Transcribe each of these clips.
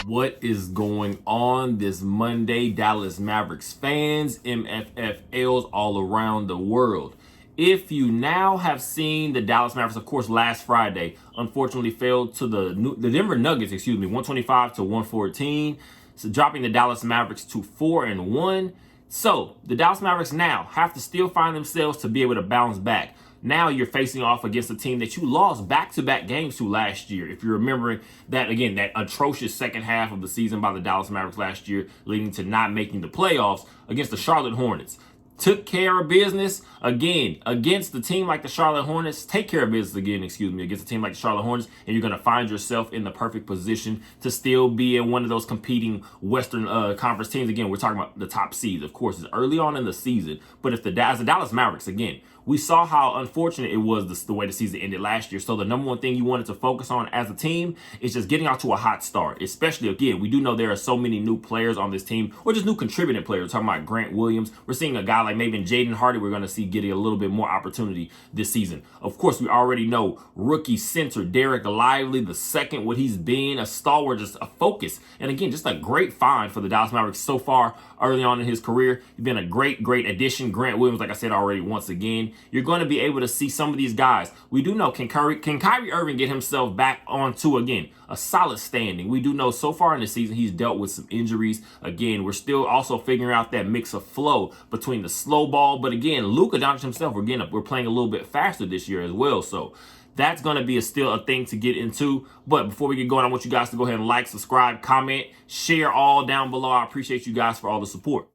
What is going on this Monday, Dallas Mavericks fans, MFFLs all around the world? If you now have seen the Dallas Mavericks, of course, last Friday, unfortunately failed to the Denver Nuggets, 125 to 114, so dropping the Dallas Mavericks to 4-1. So the Dallas Mavericks now have to still find themselves to be able to bounce back. Now you're facing off against a team that you lost back-to-back games to last year. If you're remembering that, again, that atrocious second half of the season by the Dallas Mavericks last year, leading to not making the playoffs against the Charlotte Hornets. Took care of business again against the team like the Charlotte Hornets. Take care of business again, against a team like the Charlotte Hornets, and you're going to find yourself in the perfect position to still be in one of those competing Western Conference teams. Again, we're talking about the top seeds. Of course, it's early on in the season, but if the Dallas Mavericks, again, we saw how unfortunate it was the way the season ended last year. So the number one thing you wanted to focus on as a team is just getting out to a hot start. Especially, again, we do know there are so many new players on this team, or just new contributing players. We're talking about Grant Williams. We're seeing a guy like maybe Jaden Hardy we're going to see getting a little bit more opportunity this season. Of course, we already know rookie center Derek Lively, the second, what he's been, a stalwart, just a focus. And again, just a great find for the Dallas Mavericks so far early on in his career. He's been a great addition. Grant Williams, like I said already, once again, you're going to be able to see some of these guys. We do know, can Kyrie Irving get himself back onto, again, a solid standing? We do know so far in the season he's dealt with some injuries. Again, we're still also figuring out that mix of flow between the slow ball. But again, Luka Doncic himself, we're playing a little bit faster this year as well. So that's going to be still a thing to get into. But before we get going, I want you guys to go ahead and like, subscribe, comment, share all down below. I appreciate you guys for all the support.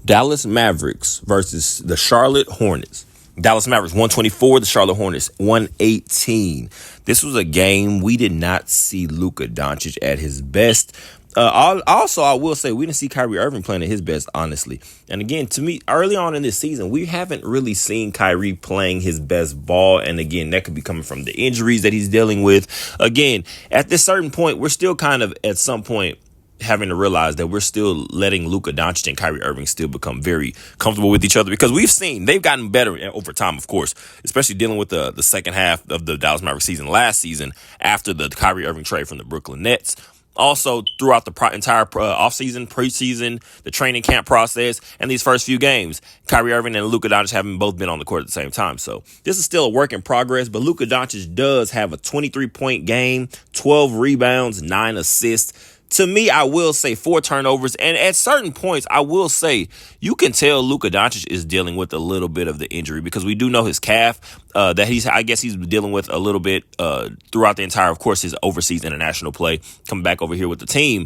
Dallas Mavericks versus the Charlotte Hornets. Dallas Mavericks 124, the Charlotte Hornets 118. This was a game we did not see Luka Doncic at his best. Also, I will say we didn't see Kyrie Irving playing at his best, honestly. And again, to me, early on in this season, we haven't really seen Kyrie playing his best ball. And again, that could be coming from the injuries that he's dealing with. Again, at this certain point, we're still kind of at some point having to realize that we're still letting Luka Doncic and Kyrie Irving still become very comfortable with each other, because we've seen they've gotten better over time, of course, especially dealing with the second half of the Dallas Mavericks season last season after the Kyrie Irving trade from the Brooklyn Nets. Also, throughout the entire offseason, preseason, the training camp process, and these first few games, Kyrie Irving and Luka Doncic haven't both been on the court at the same time. So this is still a work in progress, but Luka Doncic does have a 23-point game, 12 rebounds, 9 assists. To me, I will say 4 turnovers. And at certain points, I will say you can tell Luka Doncic is dealing with a little bit of the injury, because we do know his calf that he's dealing with a little bit throughout the entire, of course, his overseas international play, coming back over here with the team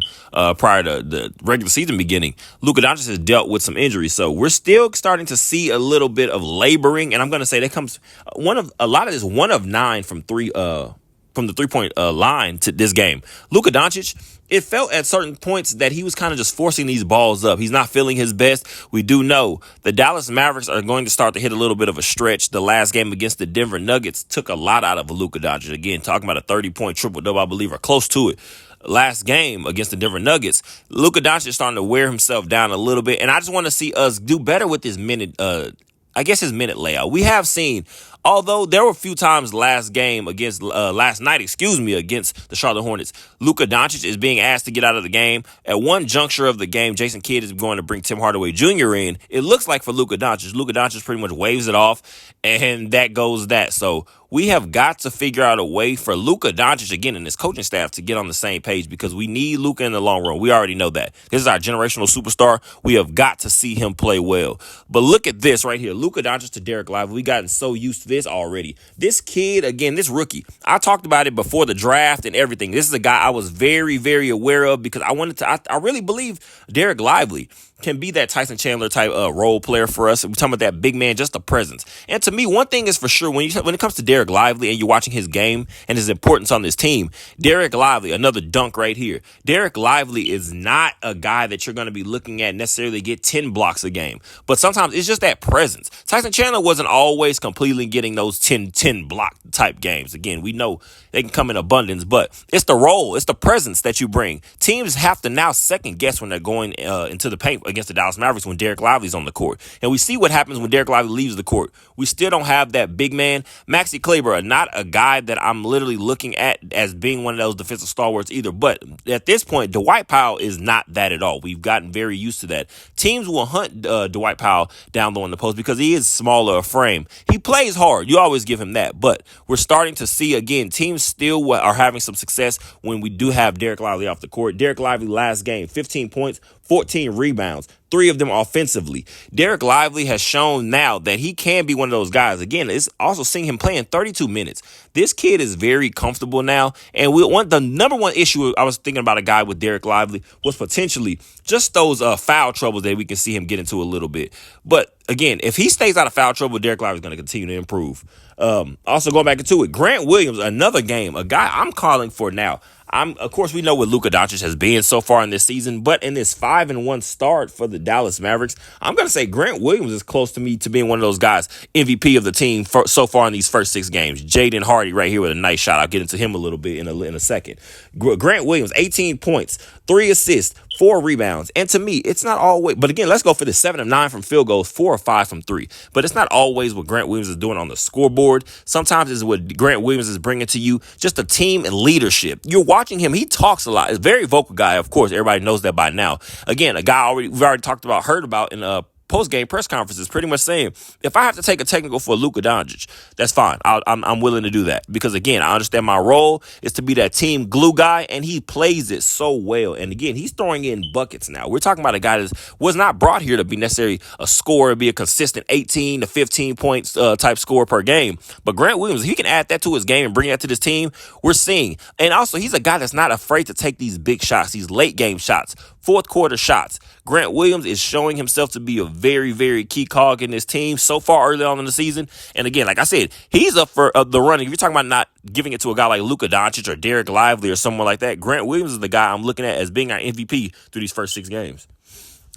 prior to the regular season beginning. Luka Doncic has dealt with some injuries. So we're still starting to see a little bit of laboring. And I'm going to say that comes a lot of this 1 of 9 from the 3-point line to this game. Luka Doncic, it felt at certain points that he was kind of just forcing these balls up. He's not feeling his best. We do know the Dallas Mavericks are going to start to hit a little bit of a stretch. The last game against the Denver Nuggets took a lot out of Luka Doncic. Again, talking about a 30-point triple-double, I believe, or close to it. Last game against the Denver Nuggets, Luka Doncic is starting to wear himself down a little bit, and I just want to see us do better with his minute layout. We have seen, although there were a few times last night, against the Charlotte Hornets, Luka Doncic is being asked to get out of the game. At one juncture of the game, Jason Kidd is going to bring Tim Hardaway Jr. in. It looks like for Luka Doncic pretty much waves it off, and that goes that. So we have got to figure out a way for Luka Doncic, again, and his coaching staff to get on the same page, because we need Luka in the long run. We already know that. This is our generational superstar. We have got to see him play well. But look at this right here. Luka Doncic to Derek Lively. We've gotten so used to this already. This kid, again, this rookie, I talked about it before the draft and everything. This is a guy I was very, very aware of, because I really believe Derek Lively can be that Tyson Chandler type role player for us. We're talking about that big man, just a presence. And to me, one thing is for sure, when it comes to Derek Lively and you're watching his game and his importance on this team, Derek Lively, another dunk right here. Derek Lively is not a guy that you're going to be looking at necessarily get 10 blocks a game. But sometimes it's just that presence. Tyson Chandler wasn't always completely getting those 10 block type games. Again, we know they can come in abundance, but it's the role, it's the presence that you bring. Teams have to now second guess when they're going into the paint against the Dallas Mavericks when Derek Lively's on the court. And we see what happens when Derek Lively leaves the court. We still don't have that big man. Maxi Kleber, not a guy that I'm literally looking at as being one of those defensive stalwarts either. But at this point, Dwight Powell is not that at all. We've gotten very used to that. Teams will hunt Dwight Powell down low in the post because he is smaller of frame. He plays hard. You always give him that. But we're starting to see, again, teams still are having some success when we do have Derek Lively off the court. Derek Lively last game, 15 points, 14 rebounds, 3 of them offensively. Derek Lively has shown now that he can be one of those guys. Again, it's also seeing him playing 32 minutes. This kid is very comfortable now. And the number one issue I was thinking about a guy with Derek Lively was potentially just those foul troubles that we can see him get into a little bit. But again, if he stays out of foul trouble, Derek Lively is going to continue to improve. Also going back into it, Grant Williams, another game, a guy I'm calling for now. Of course, we know what Luka Doncic has been so far in this season, but in this 5-1 start for the Dallas Mavericks, I'm going to say Grant Williams is close to me to being one of those guys, MVP of the team so far in these first 6 games. Jaden Hardy right here with a nice shot. I'll get into him a little bit in a second. Grant Williams, 18 points, 3 assists, 4 rebounds. And to me, it's not always, but again, let's go for this 7 of 9 from field goals, 4 of 5 from 3. But it's not always what Grant Williams is doing on the scoreboard. Sometimes it's what Grant Williams is bringing to you, just a team and leadership. You're watching him. He talks a lot. He's a very vocal guy. Of course, everybody knows that by now. Again, a guy we've already heard about in post-game press conferences, pretty much saying, if I have to take a technical for Luka Doncic, that's fine. I'm willing to do that because, again, I understand my role is to be that team glue guy, and he plays it so well. And, again, he's throwing in buckets now. We're talking about a guy that was not brought here to be necessarily a scorer, be a consistent 18 to 15 points type scorer per game. But Grant Williams, if he can add that to his game and bring that to this team, we're seeing. And also, he's a guy that's not afraid to take these big shots, these late-game shots, fourth-quarter shots. Grant Williams is showing himself to be a very, very key cog in this team so far early on in the season. And again, like I said, he's up for the running. If you're talking about not giving it to a guy like Luka Doncic or Derek Lively or someone like that, Grant Williams is the guy I'm looking at as being our MVP through these first 6 games.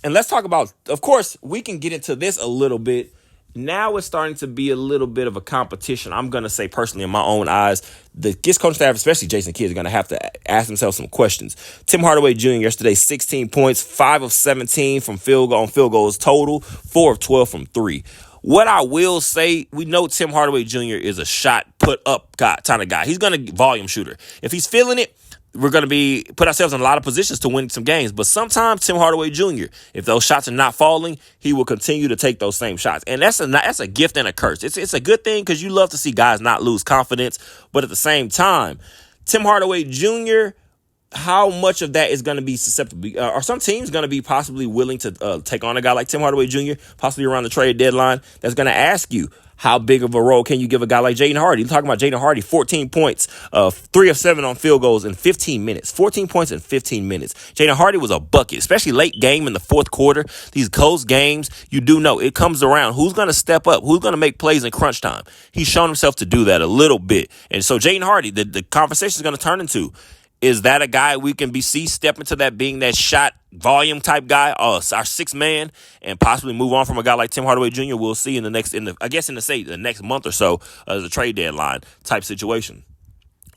And let's talk about, of course, we can get into this a little bit. Now it's starting to be a little bit of a competition. I'm going to say personally in my own eyes, the Gist coaching staff, especially Jason Kidd, is going to have to ask themselves some questions. Tim Hardaway Jr. yesterday, 16 points, 5 of 17 from field goals total, 4 of 12 from 3. What I will say, we know Tim Hardaway Jr. is a shot put up kind of guy. He's going to volume shooter. If he's feeling it, we're going to put ourselves in a lot of positions to win some games. But sometimes Tim Hardaway Jr., if those shots are not falling, he will continue to take those same shots. And that's a gift and a curse. It's a good thing because you love to see guys not lose confidence. But at the same time, Tim Hardaway Jr., how much of that is going to be susceptible? Are some teams going to be possibly willing to take on a guy like Tim Hardaway Jr., possibly around the trade deadline, that's going to ask you, how big of a role can you give a guy like Jaden Hardy? You're talking about Jaden Hardy, 14 points, 3 of 7 on field goals in 15 minutes. 14 points in 15 minutes. Jaden Hardy was a bucket, especially late game in the fourth quarter. These close games, you do know it comes around. Who's going to step up? Who's going to make plays in crunch time? He's shown himself to do that a little bit. And so Jaden Hardy, the conversation is going to turn into, is that a guy we can see step into that being that shot volume type guy, our 6th man, and possibly move on from a guy like Tim Hardaway Jr.? We'll see in the next month or so as a trade deadline type situation.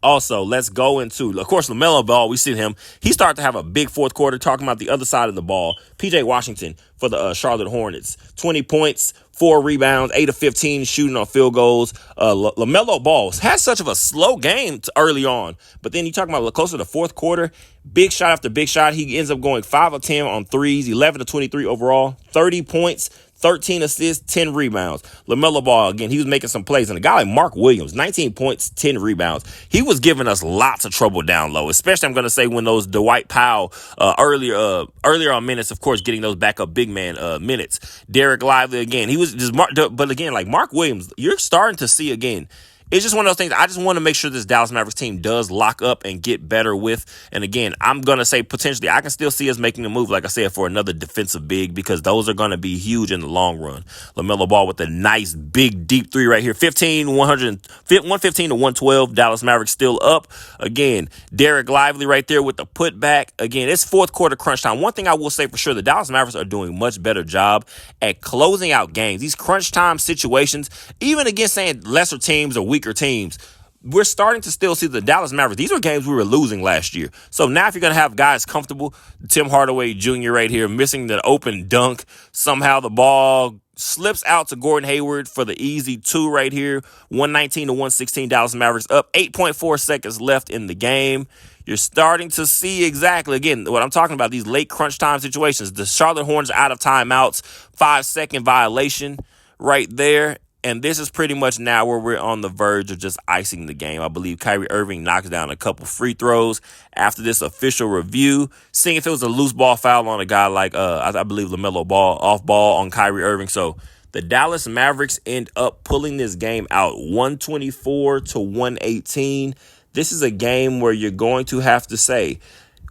Also, let's go into, of course, LaMelo Ball. We see him. He started to have a big fourth quarter, talking about the other side of the ball. P.J. Washington for the Charlotte Hornets. 20 points, 4 rebounds, 8 of 15 shooting on field goals. LaMelo Ball has such of a slow game early on. But then you talk about closer to the fourth quarter, big shot after big shot. He ends up going 5 of 10 on threes, 11 of 23 overall, 30 points, 13 assists, 10 rebounds. LaMelo Ball, again, he was making some plays. And a guy like Mark Williams, 19 points, 10 rebounds. He was giving us lots of trouble down low, especially, I'm going to say, when those Dwight Powell earlier on minutes, of course, getting those backup big man minutes. Derek Lively, again, he was just, but again, like Mark Williams, you're starting to see again, it's just one of those things. I just want to make sure this Dallas Mavericks team does lock up and get better with. And again, I'm going to say potentially I can still see us making a move, like I said, for another defensive big, because those are going to be huge in the long run. LaMelo Ball with a nice big deep 3 right here. 115 to 112. Dallas Mavericks still up. Again, Derek Lively right there with the putback. Again, it's fourth quarter crunch time. One thing I will say for sure, the Dallas Mavericks are doing a much better job at closing out games. These crunch time situations, even against saying lesser teams or weaker teams, we're starting to still see the Dallas Mavericks. These were games we were losing last year. So now if you're going to have guys comfortable, Tim Hardaway Jr. right here missing the open dunk, somehow the ball slips out to Gordon Hayward for the easy 2 right here, 119 to 116, Dallas Mavericks up, 8.4 seconds left in the game. You're starting to see exactly, again, what I'm talking about, these late crunch time situations. The Charlotte Hornets out of timeouts, 5-second violation right there. And this is pretty much now where we're on the verge of just icing the game. I believe Kyrie Irving knocks down a couple free throws after this official review, seeing if it was a loose ball foul on a guy like, I believe, LaMelo Ball, off ball on Kyrie Irving. So the Dallas Mavericks end up pulling this game out 124 to 118. This is a game where you're going to have to say,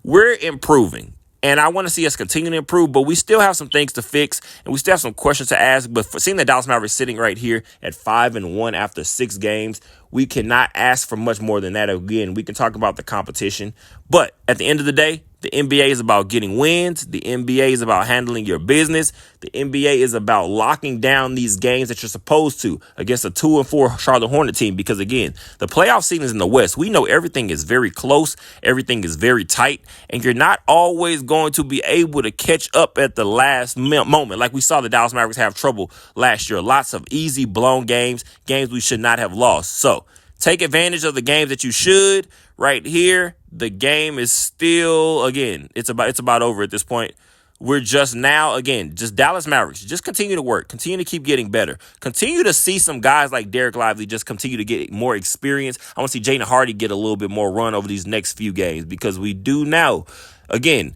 we're improving. And I want to see us continue to improve, but we still have some things to fix, and we still have some questions to ask. But for seeing the Dallas Mavericks sitting right here at 5-1 after 6 games, we cannot ask for much more than that. Again, we can talk about the competition, but at the end of the day, the NBA is about getting wins. The NBA is about handling your business. The NBA is about locking down these games that you're supposed to against a 2-4 Charlotte Hornet team. Because again, the playoff season is in the West. We know everything is very close. Everything is very tight. And you're not always going to be able to catch up at the last moment. Like we saw the Dallas Mavericks have trouble last year. Lots of easy blown games we should not have lost. So take advantage of the games that you should. Right here, the game is still, again, it's about over at this point. We're just now, again, just Dallas Mavericks. Just continue to work. Continue to keep getting better. Continue to see some guys like Derek Lively just continue to get more experience. I want to see Jaden Hardy get a little bit more run over these next few games because we do know, again,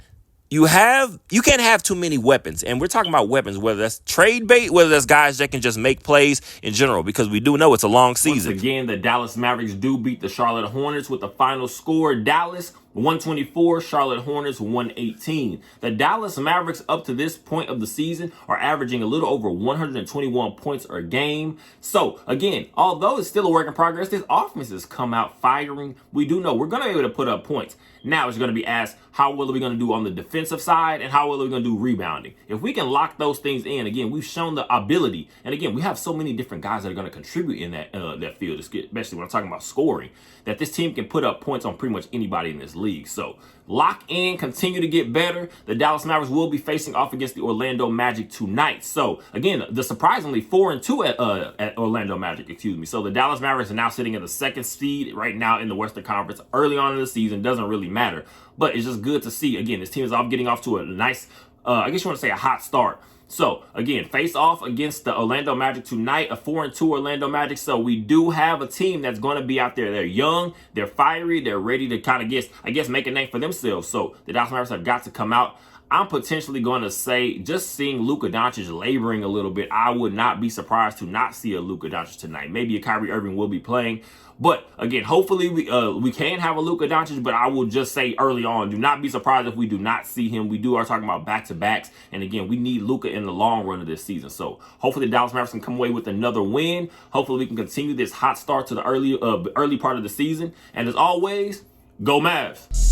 you can't have too many weapons. And we're talking about weapons, whether that's trade bait, whether that's guys that can just make plays in general, because we do know it's a long season. Once again, the Dallas Mavericks do beat the Charlotte Hornets with the final score. Dallas 124, Charlotte Hornets 118. The Dallas Mavericks up to this point of the season are averaging a little over 121 points a game. So again, although it's still a work in progress, this offense has come out firing. We do know we're going to be able to put up points. Now it's going to be asked, how well are we going to do on the defensive side and how well are we going to do rebounding? If we can lock those things in, again, we've shown the ability. And again, we have so many different guys that are going to contribute in that field, especially when I'm talking about scoring, that this team can put up points on pretty much anybody in this league. So lock in, continue to get better. The Dallas Mavericks will be facing off against the Orlando Magic tonight. So again, the surprisingly 4-2 at Orlando Magic, excuse me. So the Dallas Mavericks are now sitting at the 2nd seed right now in the Western Conference. Early on in the season, doesn't really matter, but it's just good to see. Again, this team is getting off to a nice, I guess you want to say a hot start. So again, face off against the Orlando Magic tonight, a 4-2 Orlando Magic. So we do have a team that's going to be out there. They're young, they're fiery, they're ready to kind of make a name for themselves. So the Dallas Mavericks have got to come out. I'm potentially going to say, just seeing Luka Doncic laboring a little bit, I would not be surprised to not see a Luka Doncic tonight. Maybe a Kyrie Irving will be playing. But again, hopefully we can have a Luka Doncic, but I will just say early on, do not be surprised if we do not see him. We are talking about back-to-backs. And again, we need Luka in the long run of this season. So hopefully the Dallas Mavericks can come away with another win. Hopefully we can continue this hot start to the early part of the season. And as always, go Mavs.